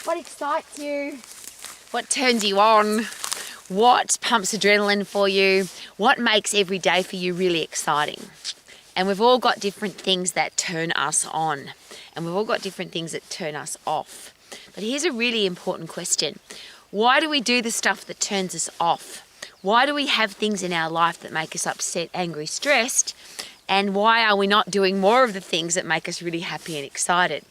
What excites you? What turns you on? What pumps adrenaline for you? What makes every day for you really exciting? And we've all got different things that turn us on, and we've all got different things that turn us off. But here's a really important question. Why do we do the stuff that turns us off? Why do we have things in our life that make us upset, angry, stressed? And why are we not doing more of the things that make us really happy and excited?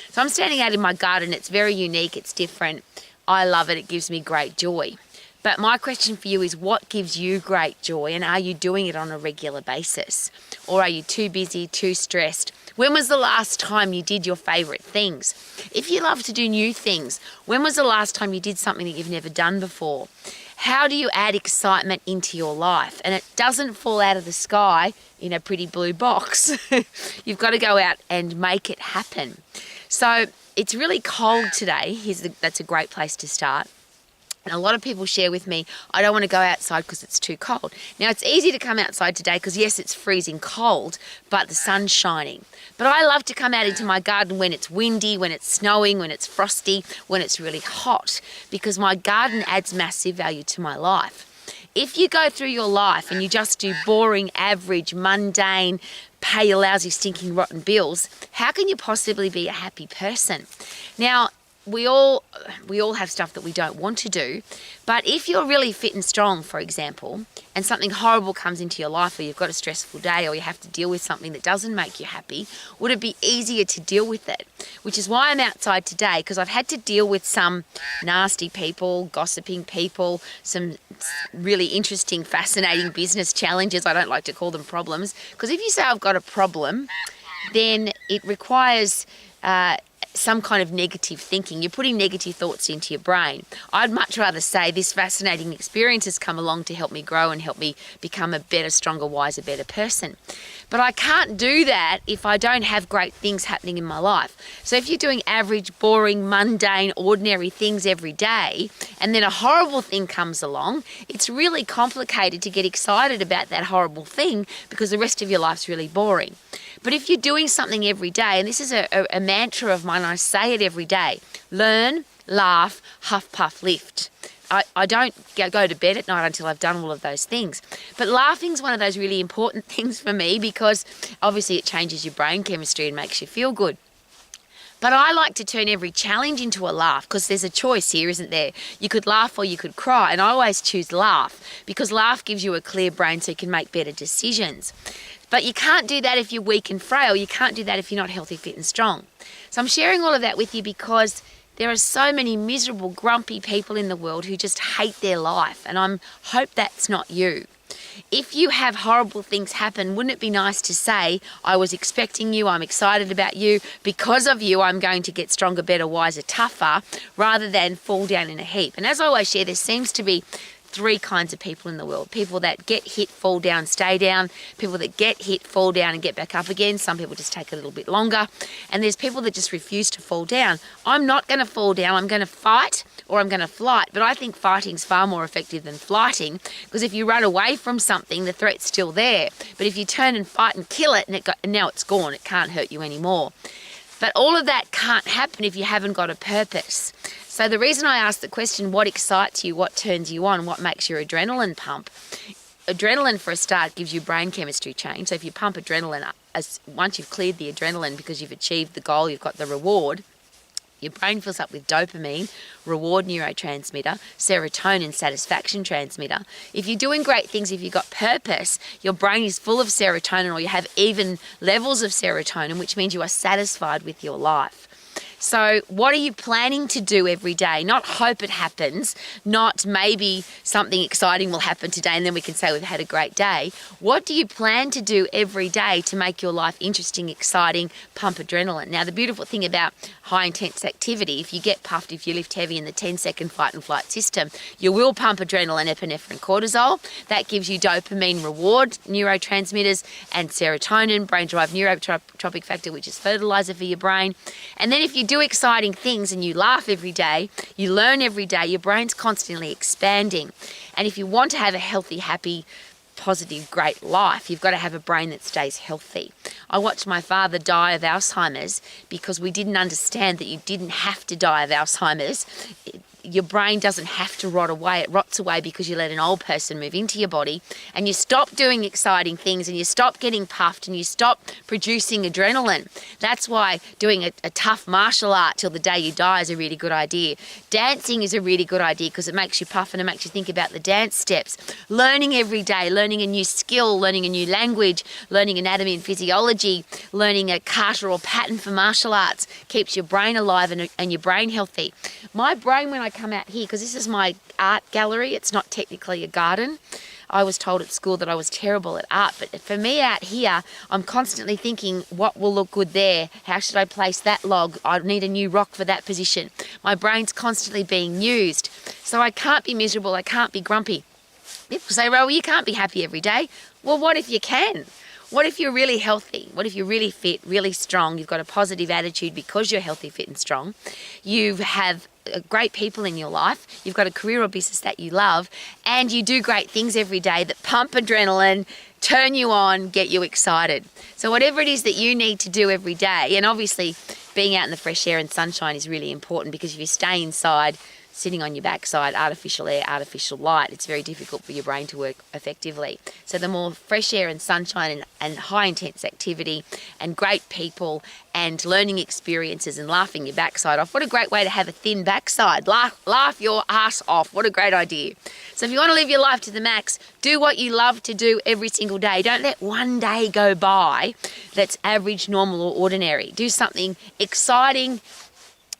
So I'm standing out in my garden. It's very unique. It's different. I love it. It gives me great joy. But my question for you is, what gives you great joy, and are you doing it on a regular basis? Or are you too busy, too stressed? When was the last time you did your favourite things? If you love to do new things, when was the last time you did something that you've never done before? How do you add excitement into your life? And it doesn't fall out of the sky in a pretty blue box. You've got to go out and make it happen. So it's really cold today. That's a great place to start. And a lot of people share with me, I don't want to go outside because it's too cold. Now, it's easy to come outside today because, yes, it's freezing cold, but the sun's shining. But I love to come out into my garden when it's windy, when it's snowing, when it's frosty, when it's really hot, because my garden adds massive value to my life. If you go through your life and you just do boring, average, mundane, pay your lousy, stinking, rotten bills, how can you possibly be a happy person? Now, we all have stuff that we don't want to do, but if you're really fit and strong, for example, and something horrible comes into your life, or you've got a stressful day, or you have to deal with something that doesn't make you happy, would it be easier to deal with it? Which is why I'm outside today, because I've had to deal with some nasty people, gossiping people, some really interesting, fascinating business challenges. I don't like to call them problems, because if you say I've got a problem, then it requires some kind of negative thinking. You're putting negative thoughts into your brain. I'd much rather say this fascinating experience has come along to help me grow and help me become a better, stronger, wiser, better person. But I can't do that if I don't have great things happening in my life. So if you're doing average, boring, mundane, ordinary things every day, and then a horrible thing comes along, it's really complicated to get excited about that horrible thing because the rest of your life's really boring. But if you're doing something every day, and this is a mantra of mine, I say it every day: learn, laugh, huff, puff, lift. I don't go to bed at night until I've done all of those things. But laughing's one of those really important things for me, because obviously it changes your brain chemistry and makes you feel good. But I like to turn every challenge into a laugh, because there's a choice here, isn't there? You could laugh or you could cry, and I always choose laugh, because laugh gives you a clear brain so you can make better decisions. But you can't do that if you're weak and frail. You can't do that if you're not healthy, fit and strong. So I'm sharing all of that with you because there are so many miserable, grumpy people in the world who just hate their life, and I hope that's not you. If you have horrible things happen, wouldn't it be nice to say, I was expecting you, I'm excited about you, because of you I'm going to get stronger, better, wiser, tougher, rather than fall down in a heap. And as I always share, there seems to be three kinds of people in the world. People that get hit, fall down, stay down. People that get hit, fall down and get back up again. Some people just take a little bit longer. And there's people that just refuse to fall down. I'm not going to fall down. I'm going to fight, or I'm going to flight. But I think fighting's far more effective than flighting, because if you run away from something, the threat's still there. But if you turn and fight and kill it, and now it's gone, it can't hurt you anymore. But all of that can't happen if you haven't got a purpose. So the reason I asked the question, what excites you, what turns you on, what makes your adrenaline pump? Adrenaline, for a start, gives you brain chemistry change. So if you pump adrenaline, once you've cleared the adrenaline because you've achieved the goal, you've got the reward, your brain fills up with dopamine, reward neurotransmitter, serotonin, satisfaction transmitter. If you're doing great things, if you've got purpose, your brain is full of serotonin, or you have even levels of serotonin, which means you are satisfied with your life. So what are you planning to do every day? Not hope it happens, not maybe something exciting will happen today and then we can say we've had a great day. What do you plan to do every day to make your life interesting, exciting, pump adrenaline? Now, the beautiful thing about high intense activity, if you get puffed, if you lift heavy in the 10-second fight and flight system, you will pump adrenaline, epinephrine, cortisol. That gives you dopamine reward neurotransmitters and serotonin, brain-derived neurotropic factor, which is fertilizer for your brain. And then if you do exciting things and you laugh every day, you learn every day, your brain's constantly expanding. And if you want to have a healthy, happy, positive, great life, you've got to have a brain that stays healthy. I watched my father die of Alzheimer's because we didn't understand that you didn't have to die of Alzheimer's. Your brain doesn't have to rot away. It rots away because you let an old person move into your body, and you stop doing exciting things, and you stop getting puffed, and you stop producing adrenaline. That's why doing a tough martial art till the day you die is a really good idea. Dancing is a really good idea because it makes you puff and it makes you think about the dance steps. Learning every day, learning a new skill, learning a new language, learning anatomy and physiology, learning a kata or pattern for martial arts keeps your brain alive and your brain healthy. My brain, when I come out here, because this is my art gallery, it's not technically a garden. I was told at school that I was terrible at art, but for me out here, I'm constantly thinking, what will look good there? How should I place that log? I need a new rock for that position. My brain's constantly being used. So I can't be miserable, I can't be grumpy. People say, well, you can't be happy every day. Well, what if you can? What if you're really healthy? What if you're really fit, really strong? You've got a positive attitude because you're healthy, fit and strong. You have great people in your life. You've got a career or business that you love, and you do great things every day that pump adrenaline, turn you on, get you excited. So whatever it is that you need to do every day, and obviously being out in the fresh air and sunshine is really important, because if you stay inside, sitting on your backside, artificial air, artificial light, it's very difficult for your brain to work effectively. So the more fresh air and sunshine and high intense activity and great people and learning experiences and laughing your backside off. What a great way to have a thin backside. Laugh your ass off. What a great idea. So if you want to live your life to the max, do what you love to do every single day. Don't let one day go by that's average, normal or ordinary. Do something exciting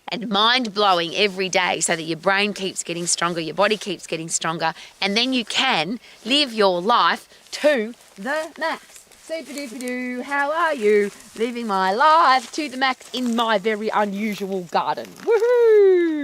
and mind-blowing every day so that your brain keeps getting stronger, your body keeps getting stronger, and then you can live your life to the max. Super-duper-doo, how are you? Living my life to the max in my very unusual garden. Woohoo!